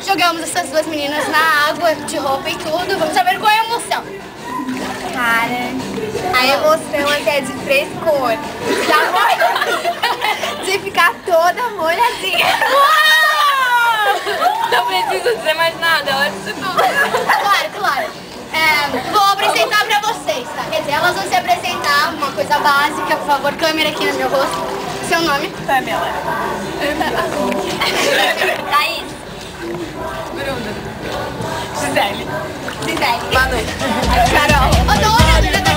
Jogamos essas duas meninas na água, de roupa e tudo. Vamos saber qual é a emoção. Cara, a emoção até de frescor. De ficar toda molhadinha. Não preciso dizer mais nada, olha isso tudo. Claro. Vou apresentar pra vocês, tá? Quer dizer, elas vão se apresentar, uma coisa básica, por favor, câmera aqui no meu rosto. Seu nome? Pamela. Thaís. Bruna. Gisele. Manu. Carol. Ô, Dona,